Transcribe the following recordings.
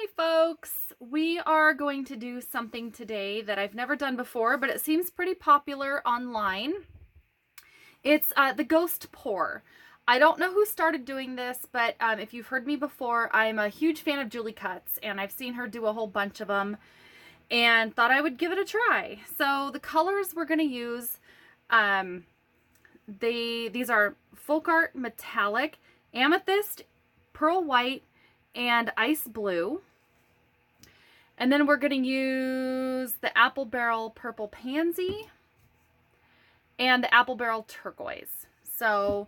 Hi folks, we are going to do something today that I've never done before, but it seems pretty popular online. It's the ghost pour. I don't know who started doing this, but if you've heard me before, I'm a huge fan of Julie Cutts, and I've seen her do a whole bunch of them, and thought I would give it a try. So the colors we're going to use, these are Folk Art Metallic, Amethyst, Pearl White, and Ice Blue. And then we're going to use the Apple Barrel Purple Pansy and the Apple Barrel Turquoise. So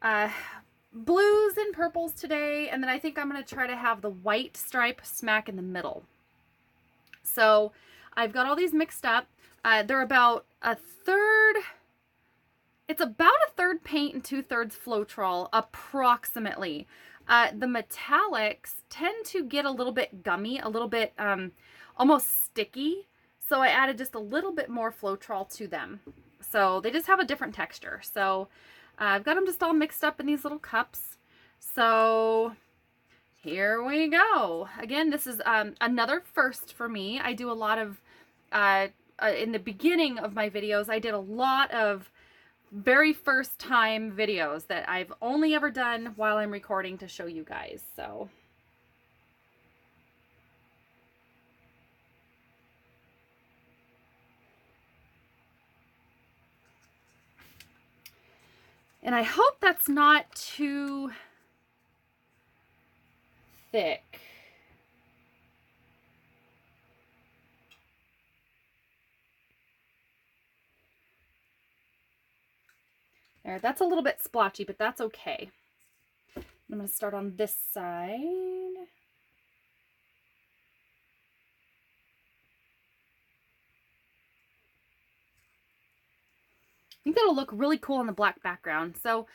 blues and purples today, and then I think I'm going to try to have the white stripe smack in the middle. So I've got all these mixed up. They're about a third, it's about a third paint and 2/3 Floetrol, approximately. The metallics tend to get a little bit gummy, a little bit almost sticky. So I added just a little bit more Floetrol to them. So they just have a different texture. So I've got them just all mixed up in these little cups. So here we go. Again, this is another first for me. I do a lot of, in the beginning of my videos, I did a lot of very first time videos that I've only ever done while I'm recording to show you guys. So and I hope that's not too thick. There, that's a little bit splotchy, but that's okay. I'm going to start on this side. I think that'll look really cool on the black background. So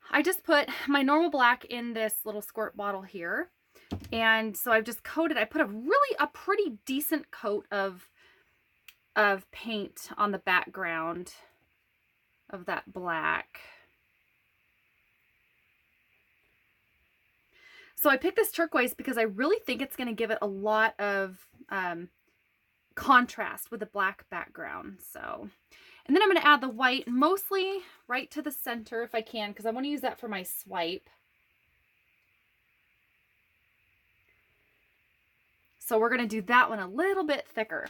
I just put my normal black in this little squirt bottle here. And so I've just coated, I put a pretty decent coat of paint on the background of that black. So I picked this turquoise because I really think it's going to give it a lot of contrast with the black background. So, and then I'm going to add the white mostly right to the center if I can, because I want to use that for my swipe. So we're going to do that one a little bit thicker.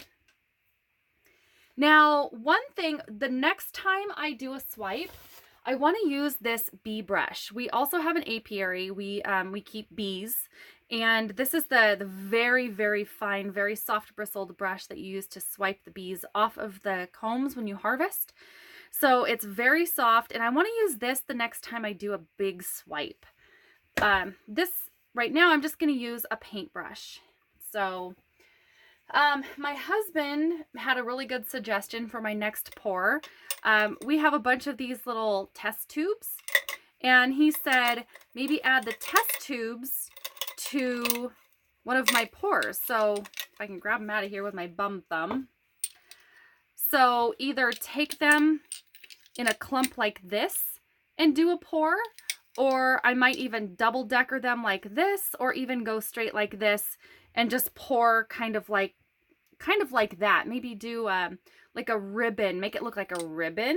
Now, one thing, the next time I do a swipe, I want to use this bee brush. We also have an apiary. We keep bees, and this is the very, very fine, very soft bristled brush that you use to swipe the bees off of the combs when you harvest. So it's very soft, and I want to use this the next time I do a big swipe. This right now, I'm just going to use a paintbrush. So my husband had a really good suggestion for my next pour. We have a bunch of these little test tubes, and he said maybe add the test tubes to one of my pours. So if I can grab them out of here with my bum thumb. So either take them in a clump like this and do a pour, or I might even double decker them like this, or even go straight like this and just pour kind of like that. Maybe do like a ribbon, make it look like a ribbon.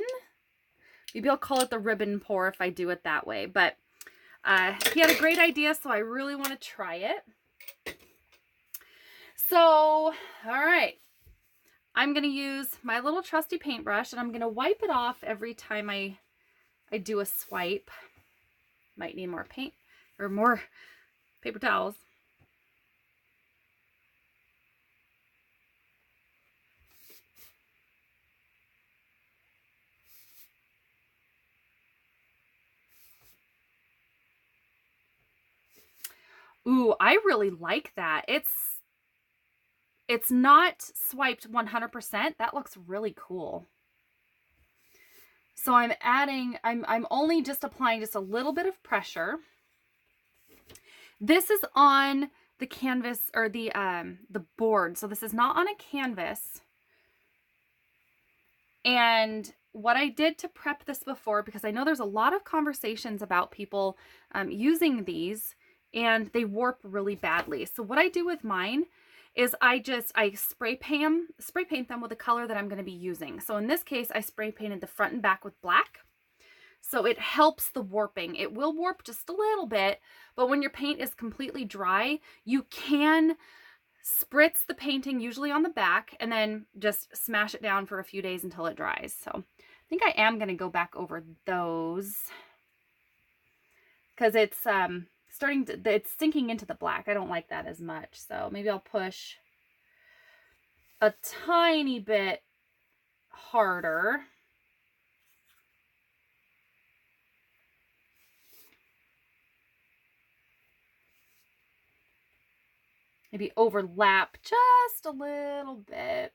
Maybe I'll call it the ribbon pour if I do it that way. But he had a great idea, so I really want to try it. So, all right. I'm going to use my little trusty paintbrush, and I'm going to wipe it off every time I do a swipe. Might need more paint or more paper towels. Ooh, I really like that. It's not swiped 100%. That looks really cool. So I'm only just applying just a little bit of pressure. This is on the canvas, or the board. So this is not on a canvas. And what I did to prep this before, because I know there's a lot of conversations about people using these, and they warp really badly. So what I do with mine is I spray paint them with the color that I'm going to be using. So in this case, I spray painted the front and back with black. So it helps the warping. It will warp just a little bit, but when your paint is completely dry, you can spritz the painting usually on the back and then just smash it down for a few days until it dries. So I think I am going to go back over those because it's it's sinking into the black. I don't like that as much. So maybe I'll push a tiny bit harder. Maybe overlap just a little bit.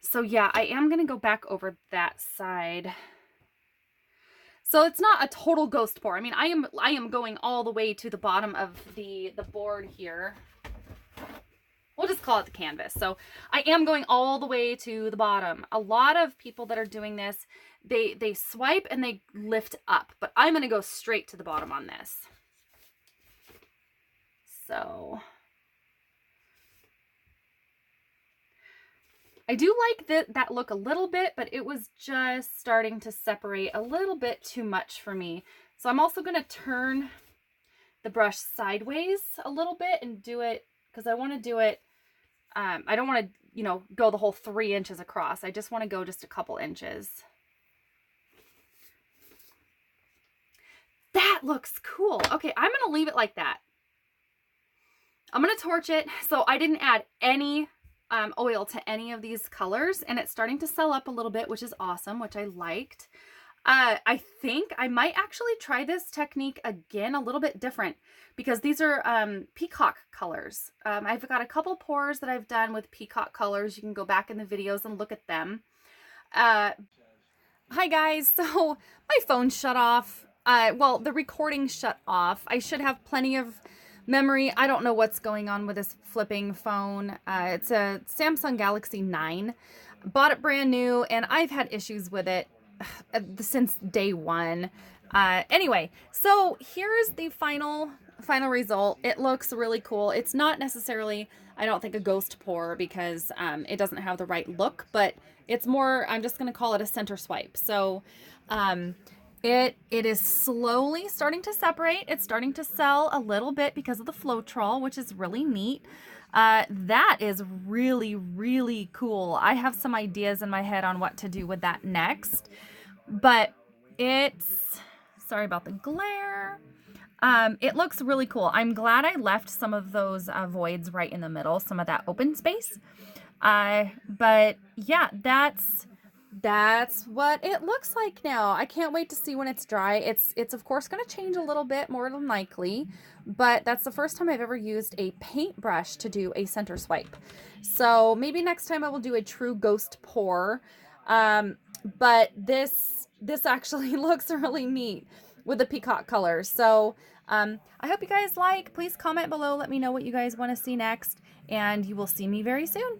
So yeah, I am going to go back over that side. So it's not a total ghost pour. I mean, I am going all the way to the bottom of the board here. We'll just call it the canvas. So I am going all the way to the bottom. A lot of people that are doing this, they swipe and they lift up, but I'm going to go straight to the bottom on this. So I do like that look a little bit, but it was just starting to separate a little bit too much for me. So I'm also going to turn the brush sideways a little bit and do it because I want to do it. I don't want to, you know, go the whole 3 inches across. I just want to go just a couple inches. That looks cool. Okay, I'm going to leave it like that. I'm going to torch it. So I didn't add any oil to any of these colors, and it's starting to sell up a little bit, which is awesome, which I liked. I think I might actually try this technique again, a little bit different, because these are peacock colors. I've got a couple pours that I've done with peacock colors. You can go back in the videos and look at them. Hi guys, so my phone shut off. Well, the recording shut off. I should have plenty of memory. I don't know what's going on with this flipping phone. It's a Samsung Galaxy 9. Bought it brand new, and I've had issues with it since day one. Anyway, so here's the final result. It looks really cool. It's not necessarily, I don't think, a ghost pour because it doesn't have the right look, but it's more, I'm just going to call it a center swipe. So it is slowly starting to separate. It's starting to sell a little bit because of the Floetrol, which is really neat. That is really, really cool. I have some ideas in my head on what to do with that next, but it's, sorry about the glare. It looks really cool. I'm glad I left some of those voids right in the middle, some of that open space. But yeah, that's what it looks like now. I can't wait to see when it's dry. It's of course going to change a little bit, more than likely, but that's the first time I've ever used a paintbrush to do a center swipe. So maybe next time I will do a true ghost pour. But this actually looks really neat with the peacock colors. So I hope you guys like. Please comment below. Let me know what you guys want to see next, and you will see me very soon.